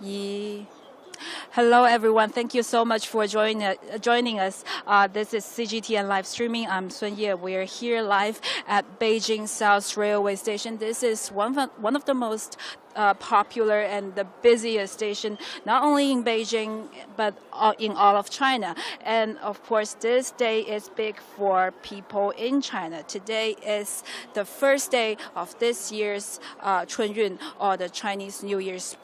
Yi. Hello, everyone. Thank you so much for joining us. This is CGTN live streaming. I'm Chun Yun. We are here live at Beijing South Railway Station. This is one of the most popular and the busiest station, not only in Beijing, but in all of China. And of course, this day is big for people in China. Today is the first day of this year's Chun Yun, or the Chinese New Year's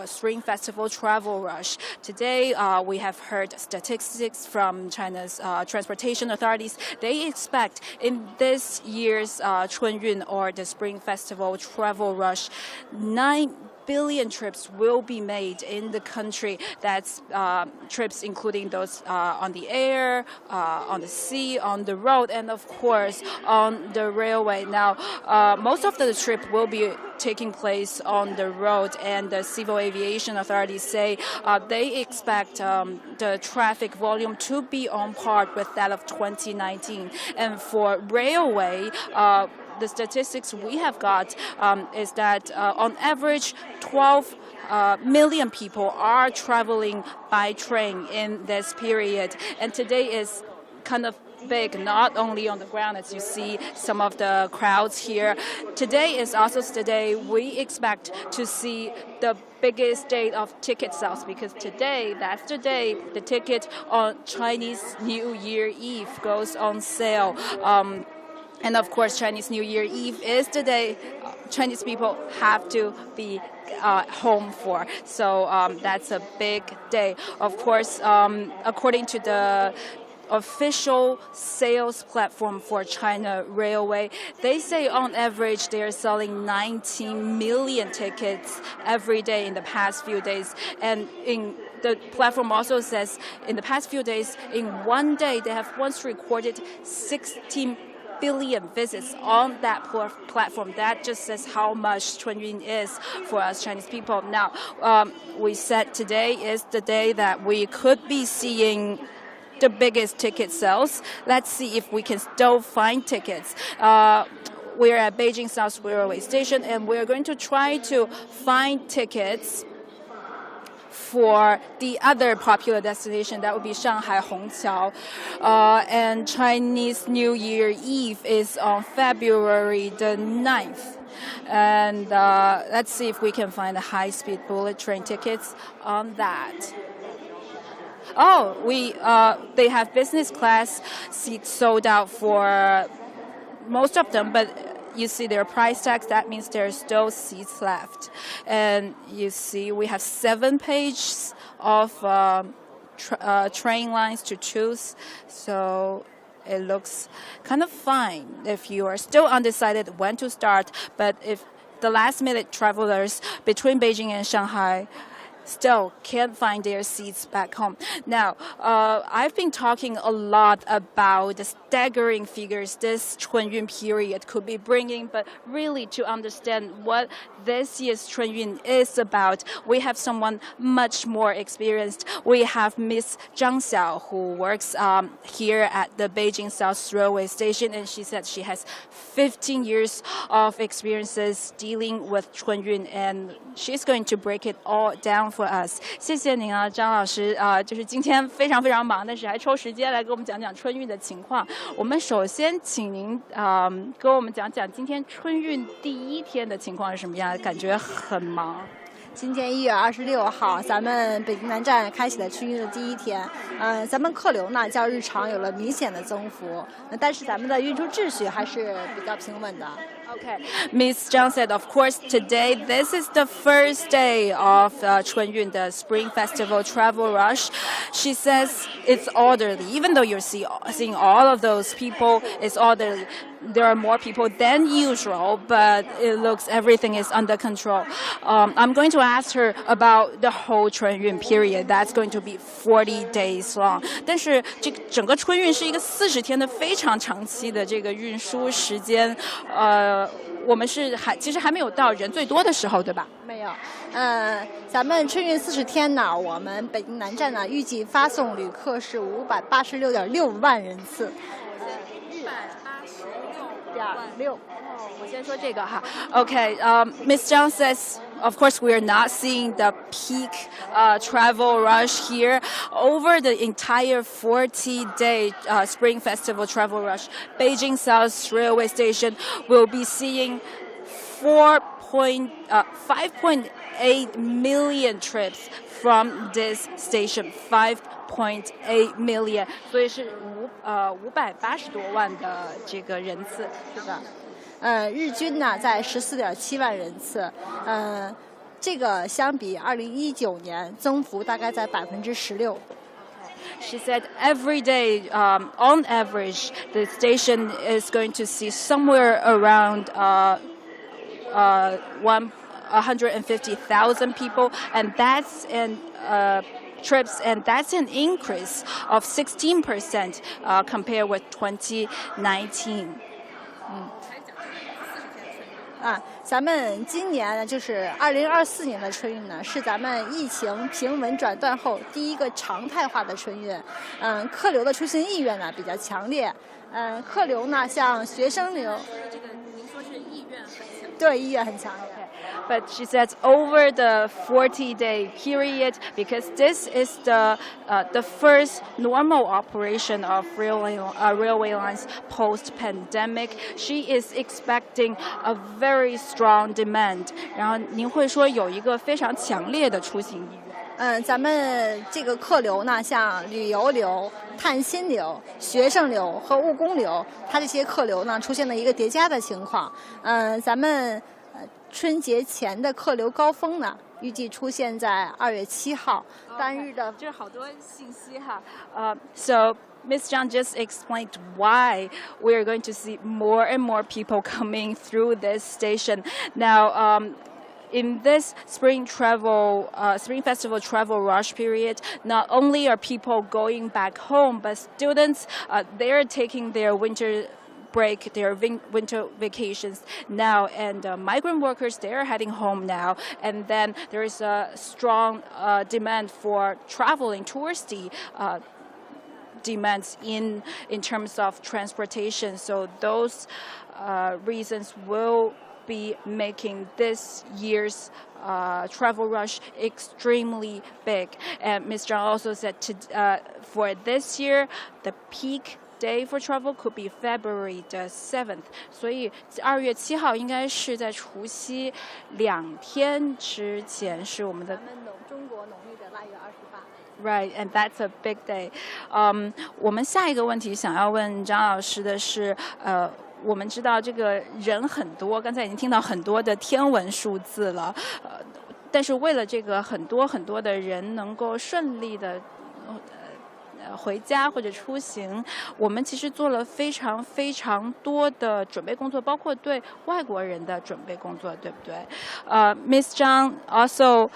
Spring Festival travel rush. Today, we have heard statistics from China's transportation authorities. They expect in this year's Chun Yun, or the Spring Festival travel rush, 9 billion trips will be made in the country. That's trips including those on the air, on the sea, on the road, and of course on the railway. Now, most of the trip will be taking place on the road, and the civil aviation authorities say they expect the traffic volume to be on par with that of 2019. And for railway, the statistics we have got is that on average 12 million people are traveling by train in this period. And today is kind of big, not only on the ground, as you see some of the crowds here. Today is also the day we expect to see the biggest day of ticket sales, because today, that's the day the ticket on Chinese New Year Eve goes on sale. And of course, Chinese New Year Eve is the day Chinese people have to be home for. So that's a big day. Of course, according to the official sales platform for China Railway, they say on average they are selling 19 million tickets every day in the past few days. And in the platform also says in the past few days, in one day, they have once recorded 16 billion visits on that platform. That just says how much Chun Yun is for us Chinese people. Now, we said today is the day that we could be seeing the biggest ticket sales. Let's see if we can still find tickets. We're at Beijing South Railway Station, and we're going to try to find tickets for the other popular destination. That would be Shanghai Hongqiao. And Chinese New Year Eve is on February the 9th. And let's see if we can find the high-speed bullet train tickets on that. Oh, they have business class seats sold out for most of them, but you see their price tags. That means there's still seats left. And you see we have 7 pages of train lines to choose. So it looks kind of fine if you are still undecided when to start. But if the last-minute travelers between Beijing and Shanghai still can't find their seats back home. Now, I've been talking a lot about the staggering figures this Chun Yun period could be bringing, but really to understand what this year's Chun Yun is about, we have someone much more experienced. We have Miss Zhang Xiao, who works here at the Beijing South Railway Station, and she said she has 15 years of experiences dealing with Chun Yun, and she's going to break it all down for us. 谢谢您啊，张老师就是今天非常忙，但是还抽时间来给我们讲讲春运的情况。我们首先请您跟我们讲讲今天春运第1天的情况是什么样，感觉很忙。今天1月26号，咱们北京南站开启了春运的第1天。咱们客流呢较日常有了明显的增幅，但是咱们的运输秩序还是比较平稳的。Okay, Ms. Zhang said, of course, today, this is the first day of Chun Yun, the Spring Festival travel rush. She says it's orderly. Even though you're seeing all of those people, it's orderly. There are more people than usual, but it looks everything is under control. I'm going to ask her about the whole Chun Yun period. That's going to be 40 days long. 但是这个整个春运是一个40天的非常长期的这个运输时间。我们是其实还没有到人最多的时候，对吧？没有，咱们春运40天呢，我们北京南站呢预计发送旅客是586.6万人次。586.6。我先说这个哈。Okay, Ms. Zhang says of course, we are not seeing the peak travel rush here. Over the entire 40-day Spring Festival travel rush, Beijing South Railway Station will be seeing 5.8 million trips from this station. 5.8 million， 所以是580多万的这个人次，是吧？日均呢在14.7万人次，这个相比2019年增幅大概在16%。She said every day, on average, the station is going to see somewhere around 150,000 people, and that's in trips, and that's an increase of 16% compared with 2019. 咱们今年呢，就是2024年的春运呢，是咱们疫情平稳转段后第一个常态化的春运。客流的出行意愿呢比较强烈。客流呢，像学生流，这个您说是意愿很强。对，意愿很强烈。But she says over the 40-day period, because this is the first normal operation of railway lines post-pandemic, she is expecting a very strong demand. 然后您会说有一个非常强烈的出行意愿。咱们这个客流呢，像旅游流、探亲流、学生流和务工流，它这些客流呢出现了一个叠加的情况。咱们春节前的客流高峰呢，预计出现在2月7号单日的。这好多信息哈。So Ms. Zhang just explained why we are going to see more and more people coming through this station. Now, in this Spring Festival travel rush period, not only are people going back home, but students, they're taking their winter break, their winter vacations now, and migrant workers, they're heading home now, and then there is a strong demand for traveling, touristy demands in terms of transportation. So those reasons will be making this year's travel rush extremely big. And Ms. Zhang also said for this year, the peak day for travel could be February the 7th. 所以2月7号应该是在除夕2天之前，是我们的中国农历的腊月28。Right, and that's a big day. 我们下一个问题想要问张老师的是，我们知道这个人很多，刚才已经听到很多的天文数字了，但是为了这个很多的人能够顺利的回家或者出行，我们其实做了非常多的准备工作，包括对外国人的准备工作，对不对？Ms. Zhang also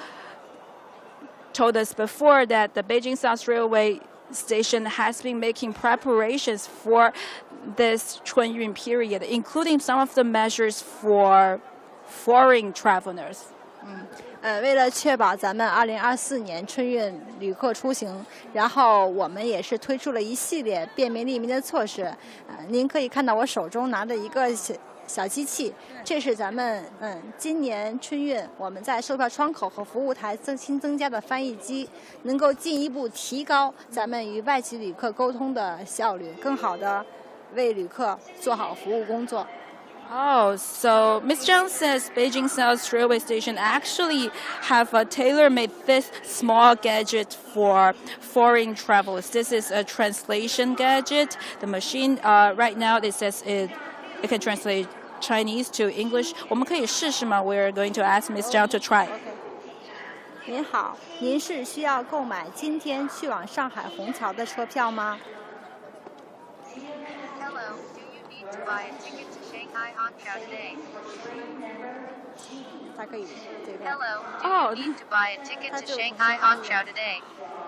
told us before that the Beijing South Railway Station has been making preparations for this Chun Yun period, including some of the measures for foreign travelers. 为了确保咱们2024年春运旅客出行，然后我们也是推出了一系列便民利民的措施。您可以看到我手中拿的一个小机器，这是咱们今年春运我们在售票窗口和服务台新增加的翻译机，能够进一步提高咱们与外籍旅客沟通的效率，更好的为旅客做好服务工作。Oh, so Ms. Zhang says Beijing South Railway Station actually have a tailor-made this small gadget for foreign travelers. This is a translation gadget. The machine right now it says it can translate Chinese to English. 我们可以试试吗？ We're going to ask Ms. Zhang to try. 您好，您是需要购买今天去往上海虹桥的车票吗？ Hello, do you need to buy a ticket to Shanghai Hangzhou today? 它可以这个。 Hello, do you need to buy a ticket to Shanghai Hangzhou today?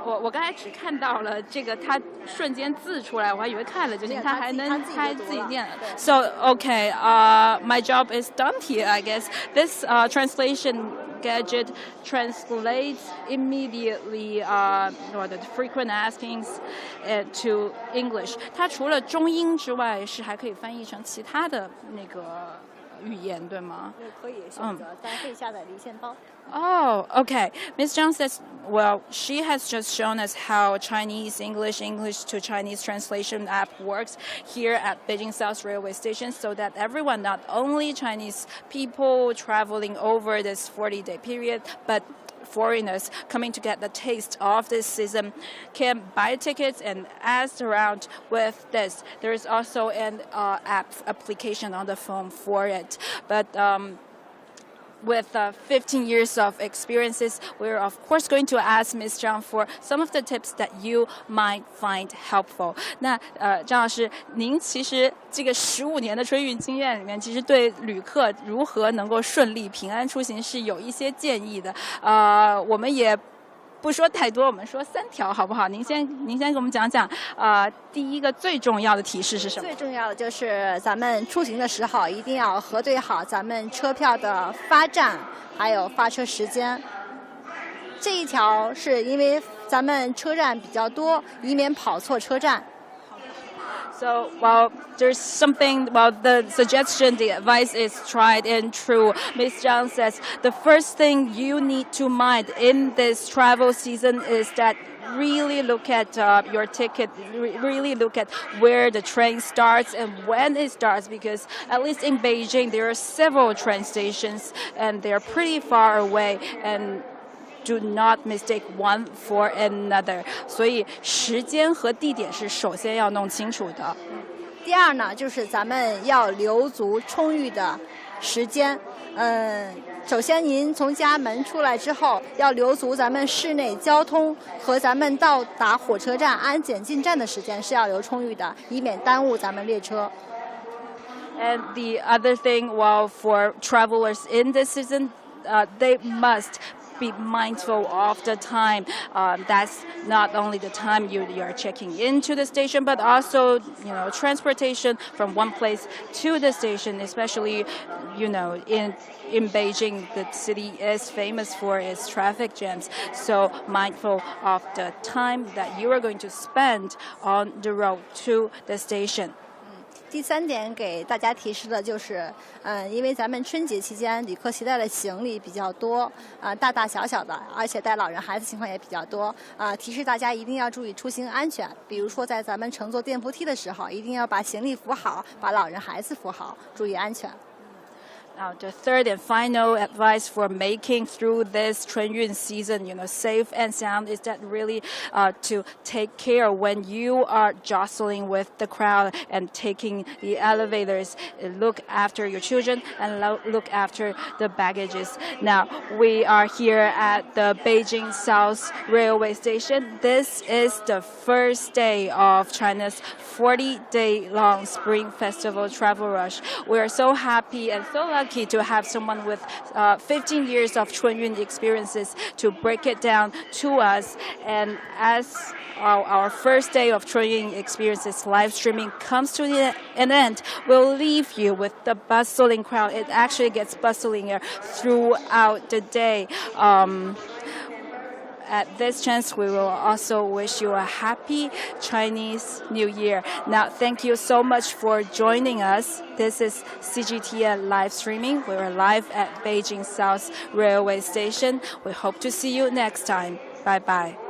我刚才只看到了这个，它瞬间字出来，我还以为看了就行，它还能自己念了。So okay, my job is done here, I guess. This translation gadget translates immediately the frequent askings to English. 它除了中英之外，是还可以翻译成其他的那个语言，对吗？也可以选择，大家可以下载离线包。Oh, okay. Ms. Zhang says, well, she has just shown us how Chinese English to Chinese translation app works here at Beijing South Railway Station so that everyone, not only Chinese people traveling over this 40-day period, but foreigners coming to get the taste of this season can buy tickets and ask around with this. There is also an application on the phone for it. But with 15 years of experiences, we're of course going to ask Ms. Zhang for some of the tips that you might find helpful. 那张老师，您其实这个15年的春运经验里面，其实对旅客如何能够顺利平安出行是有一些建议的。我们也不说太多，我们说3条好不好？您先给我们讲讲，第一个最重要的提示是什么？最重要的就是咱们出行的时候一定要核对好咱们车票的发站还有发车时间。这一条是因为咱们车站比较多，以免跑错车站。So, well, there's something, well, the suggestion, the advice is tried and true. Ms. Zhang says the first thing you need to mind in this travel season is that really look at your ticket, really look at where the train starts and when it starts, because at least in Beijing, there are several train stations and they're pretty far away, and do not mistake one for another. 所以时间和地点是首先要弄清楚的。第二呢，就是咱们要留足充裕的时间。首先您从家门出来之后，要留足咱们市内交通和咱们到达火车站安检进站的时间是要留充裕的，以免耽误咱们列车。And the other thing, well, for travelers in this season, they must be mindful of the time. That's not only the time you're checking into the station, but also, transportation from one place to the station, especially, in Beijing, the city is famous for its traffic jams. So mindful of the time that you are going to spend on the road to the station. 第3点给大家提示的就是，因为咱们春节期间旅客携带的行李比较多，大大小小的，而且带老人孩子情况也比较多，提示大家一定要注意出行安全。比如说在咱们乘坐电扶梯的时候，一定要把行李扶好，把老人孩子扶好，注意安全。Now, the third and final advice for making through this Chun Yun season, safe and sound, is that really to take care when you are jostling with the crowd and taking the elevators. Look after your children and look after the baggages. Now, we are here at the Beijing South Railway Station. This is the first day of China's 40-day-long Spring Festival travel rush. We are so happy and so lucky to have someone with 15 years of Chun Yun experiences to break it down to us. And as our first day of Chun Yun experiences live streaming comes to an end, we'll leave you with the bustling crowd. It actually gets bustling throughout the day. At this chance, we will also wish you a happy Chinese New Year. Now, thank you so much for joining us. This is CGTN live streaming. We're live at Beijing South Railway Station. We hope to see you next time. Bye-bye.